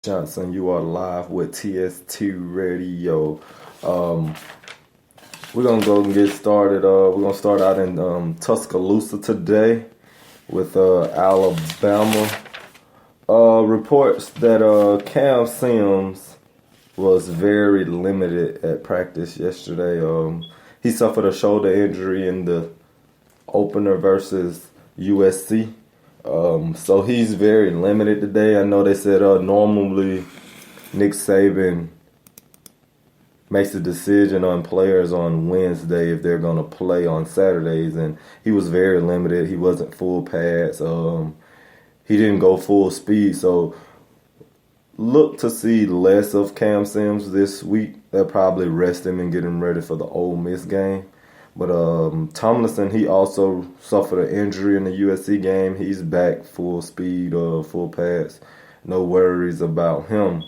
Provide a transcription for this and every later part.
Johnson. You are live with TSTRADIO. Um, we're gonna go and get started. We're gonna start out in Tuscaloosa today with Alabama. Reports that Cam Sims was very limited at practice yesterday. He suffered a shoulder injury in the opener versus USC. So he's very limited today. I know they said normally Nick Saban makes a decision on players on Wednesday if they're going to play on Saturdays, and he was very limited. He wasn't full pads. He didn't go full speed, so look to see less of Cam Sims this week. They'll probably rest him and get him ready for the Ole Miss game. But Tomlinson, he also suffered an injury in the USC game. He's back full speed, full pads. No worries about him.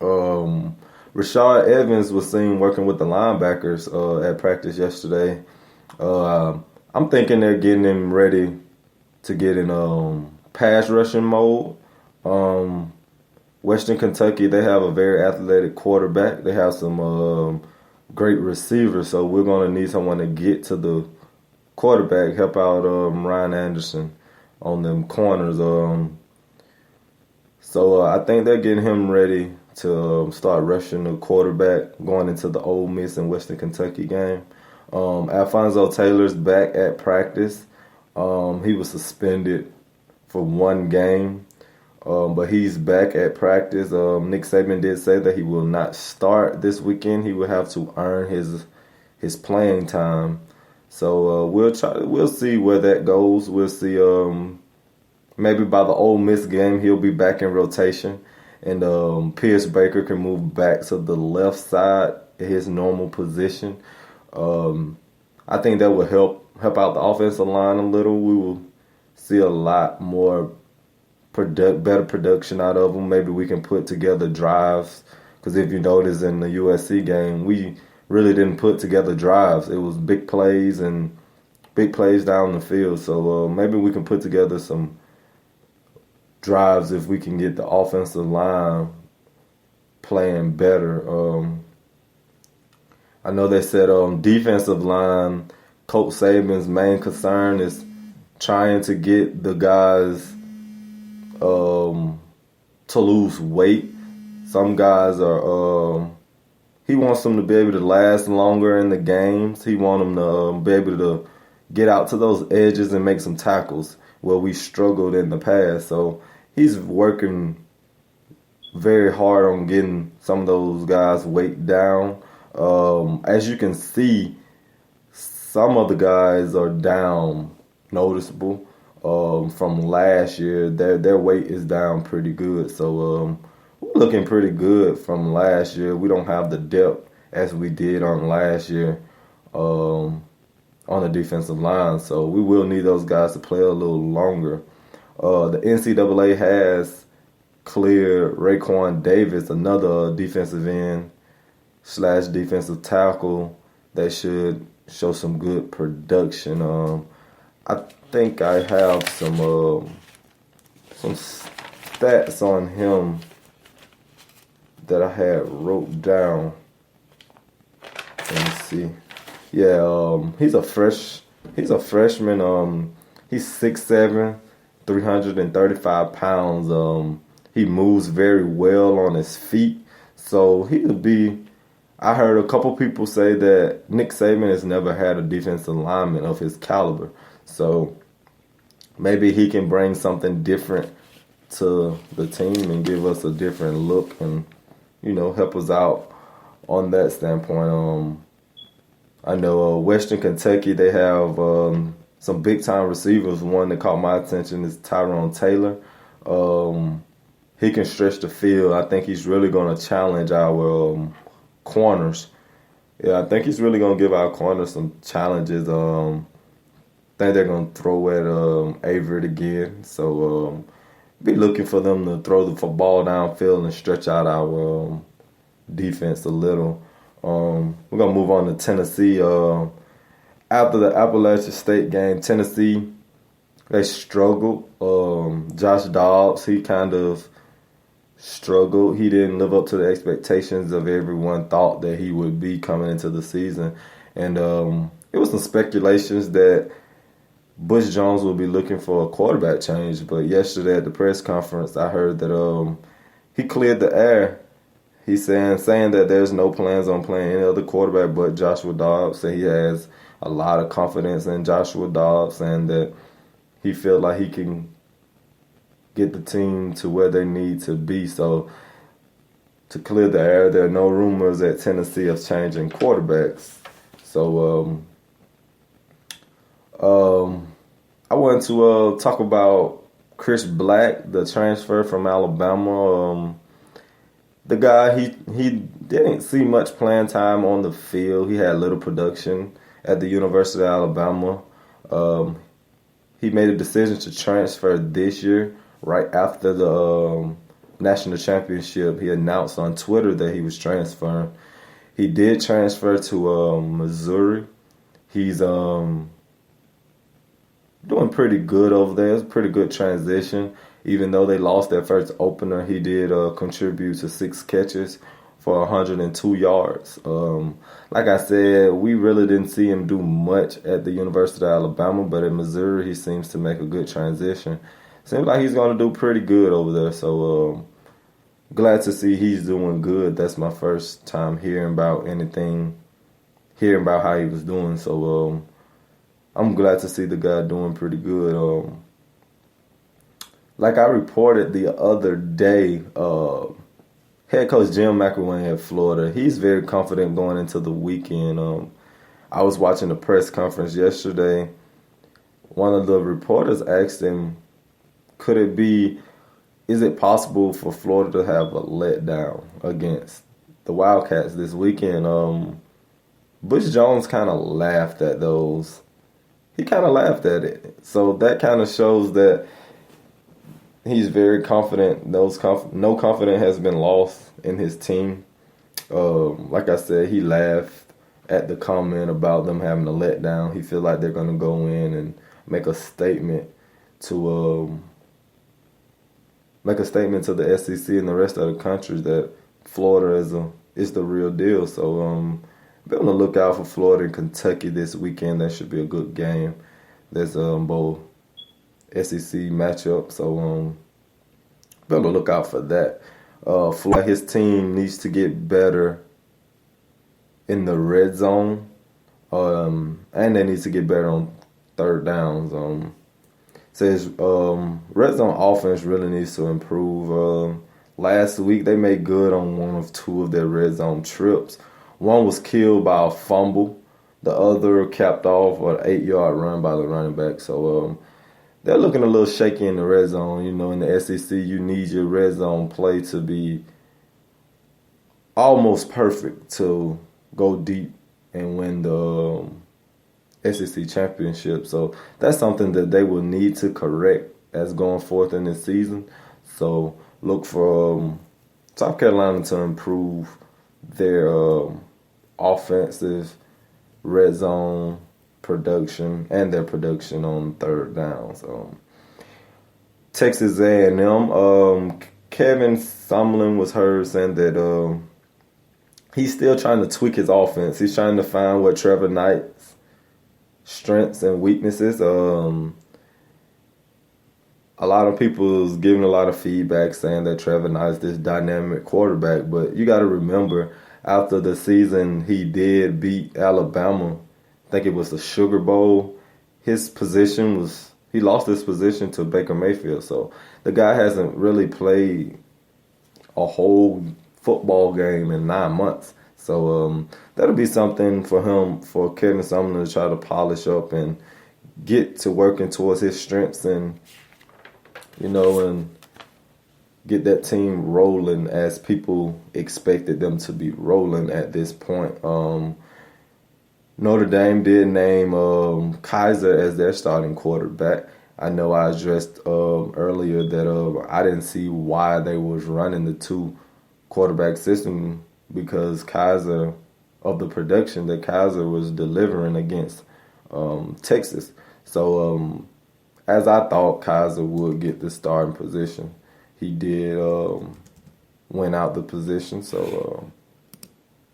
Rashad Evans was seen working with the linebackers at practice yesterday. I'm thinking they're getting him ready to get in pass rushing mode. Western Kentucky, they have a very athletic quarterback. They have some great receivers, so we're going to need someone to get to the quarterback, help out Ryan Anderson on them corners. So I think they're getting him ready to start rushing the quarterback going into the Ole Miss and Western Kentucky game. Alphonso Taylor's back at practice. He was suspended for one game, but he's back at practice. Nick Saban did say that he will not start this weekend. He will have to earn his playing time. So we'll see where that goes. We'll see. Maybe by the Ole Miss game he'll be back in rotation, and Pierce Baker can move back to the left side in his normal position. I think that will help out the offensive line a little. We will see a lot more better production out of them. Maybe we can put together drives, because if you notice in the USC game, we really didn't put together drives. It was big plays down the field. So maybe we can put together some drives if we can get the offensive line playing better. I know they said defensive line, Coach Saban's main concern is trying to get the guys to lose weight. Some guys are he wants them to be able to last longer in the games. He wants them to be able to get out to those edges and make some tackles where we struggled in the past. So he's working very hard on getting some of those guys' weight down. As you can see, some of the guys are down noticeable. From last year, their weight is down pretty good. So we're looking pretty good from last year. We don't have the depth as we did on last year on the defensive line. So we will need those guys to play a little longer. The NCAA has cleared Raekwon Davis, another defensive end / defensive tackle that should show some good production. I think I have some stats on him that I had wrote down. Let me see. Yeah, he's a freshman. He's 6'7", 335 pounds. He moves very well on his feet, so he'll be. I heard a couple people say that Nick Saban has never had a defensive lineman of his caliber. So maybe he can bring something different to the team and give us a different look and, help us out on that standpoint. I know Western Kentucky, they have some big-time receivers. One that caught my attention is Tyrone Taylor. He can stretch the field. I think he's really going to challenge our corners. Yeah, I think he's really going to give our corners some challenges. I think they're going to throw at Averett again. So be looking for them to throw the ball downfield and stretch out our defense a little. We're going to move on to Tennessee. After the Appalachian State game, Tennessee, they struggled. Josh Dobbs, he kind of struggled. He didn't live up to the expectations of everyone thought that he would be coming into the season. And it was some speculations that Bush Jones will be looking for a quarterback change. But yesterday at the press conference, I heard that he cleared the air. He's saying that there's no plans on playing any other quarterback but Joshua Dobbs. So he has a lot of confidence in Joshua Dobbs and that he feels like he can get the team to where they need to be. So to clear the air, there are no rumors at Tennessee of changing quarterbacks. So I wanted to talk about Chris Black, the transfer from Alabama. The guy, he didn't see much playing time on the field. He had little production at the University of Alabama. He made a decision to transfer this year right after the national championship. He announced on Twitter that he was transferring. He did transfer to Missouri. He's doing pretty good over there. It's a pretty good transition. Even though they lost their first opener, he did contribute to 6 catches for 102 yards. Like I said, we really didn't see him do much at the University of Alabama, but in Missouri, he seems to make a good transition. Seems like he's going to do pretty good over there. So glad to see he's doing good. That's my first time hearing about how he was doing. So I'm glad to see the guy doing pretty good. Like I reported the other day, head coach Jim McElwain at Florida, he's very confident going into the weekend. I was watching the press conference yesterday. One of the reporters asked him, is it possible for Florida to have a letdown against the Wildcats this weekend? Bush Jones kind of laughed at those. He kind of laughed at it. So that kind of shows that he's very confident. No confidence has been lost in his team. Like I said, he laughed at the comment about them having a letdown. He feels like they're going to go in and make a statement to the SEC and the rest of the country that Florida is the real deal. So be on the lookout for Florida and Kentucky this weekend. That should be a good game. There's both SEC matchup, so be on the lookout for that. Florida, his team needs to get better in the red zone, and they need to get better on third downs. Says red zone offense really needs to improve. Last week they made good on one of 2 of their red zone trips. One was killed by a fumble. The other capped off an 8-yard run by the running back. So they're looking a little shaky in the red zone. You know, in the SEC, you need your red zone play to be almost perfect to go deep and win the SEC championship. So that's something that they will need to correct as going forth in this season. So look for South Carolina to improve their offensive red zone production and their production on third downs. Texas A&M, Kevin Sumlin was heard saying that he's still trying to tweak his offense. He's trying to find what Trevor Knight's strengths and weaknesses. A lot of people is giving a lot of feedback saying that Trevor Knight's this dynamic quarterback, but you got to remember, after the season he did beat Alabama, I think it was the Sugar Bowl, he lost his position to Baker Mayfield. So the guy hasn't really played a whole football game in 9 months. So that'll be something for Kevin Sumlin to try to polish up and get to working towards his strengths and get that team rolling as people expected them to be rolling at this point. Notre Dame did name Kaiser as their starting quarterback. I know I addressed earlier that I didn't see why they was running the 2 quarterback system, because Kaiser, of the production that Kaiser was delivering against Texas. So as I thought Kaiser would get the starting position, he did win out the position. So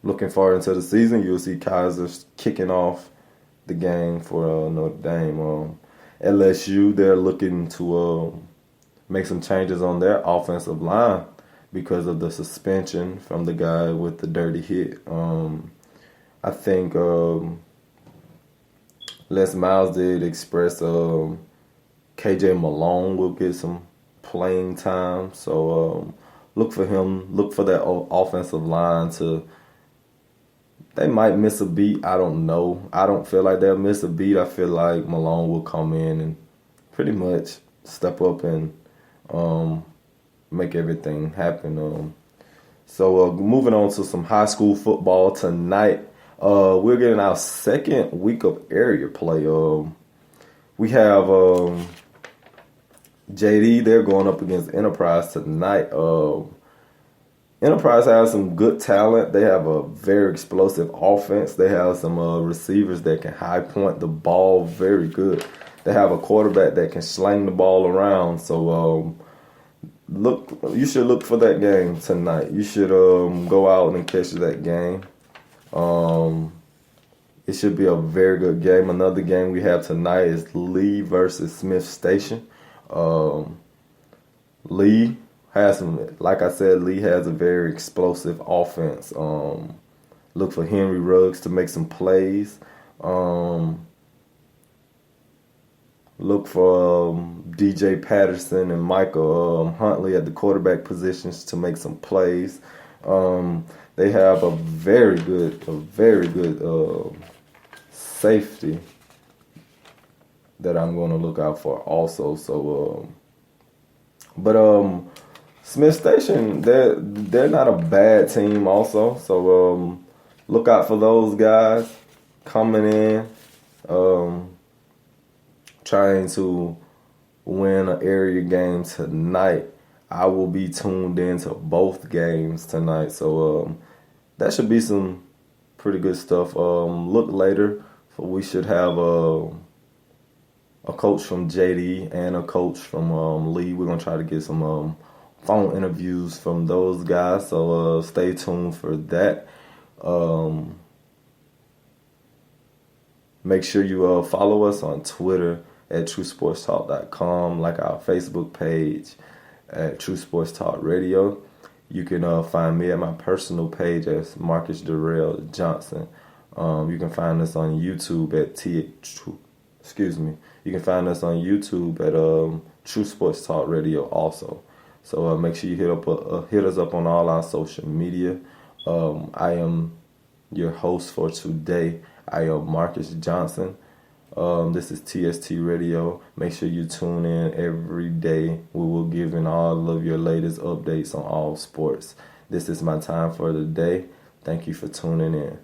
looking forward into the season, you'll see Kaiser kicking off the game for Notre Dame. LSU, they're looking to make some changes on their offensive line because of the suspension from the guy with the dirty hit. I think Les Miles did express KJ Malone will get some playing time. So look for him. Look for that offensive line to. They might miss a beat. I don't know. I don't feel like they'll miss a beat. I feel like Malone will come in and pretty much step up and make everything happen. So moving on to some high school football tonight. We're getting our second week of area play. We have JD. They're going up against Enterprise tonight. Enterprise has some good talent. They have a very explosive offense. They have some receivers that can high point the ball very good. They have a quarterback that can sling the ball around. So you should look for that game tonight. You should go out and catch that game. It should be a very good game. Another game we have tonight is Lee versus Smith Station. Lee has like I said, Lee has a very explosive offense. Look for Henry Ruggs to make some plays. Look for DJ Patterson and Michael Huntley at the quarterback positions to make some plays. They have a very good safety that I'm going to look out for also. So, Smith Station, they're not a bad team also. So look out for those guys coming in, trying to win an area game tonight. I will be tuned into both games tonight. So that should be some pretty good stuff. Look later, for we should have a coach from JD and a coach from Lee. We're going to try to get some phone interviews from those guys. So stay tuned for that. Make sure you follow us on Twitter at TrueSportsTalk.com, like our Facebook page at True Sports Talk Radio. You can find me at my personal page as Marcus Darrell Johnson. You can find us on YouTube at You can find us on YouTube at True Sports Talk Radio also. So make sure you hit us up on all our social media. I am your host for today. I am Marcus Johnson. This is TSTRADIO. Make sure you tune in every day. We will give in all of your latest updates on all sports. This is my time for the day. Thank you for tuning in.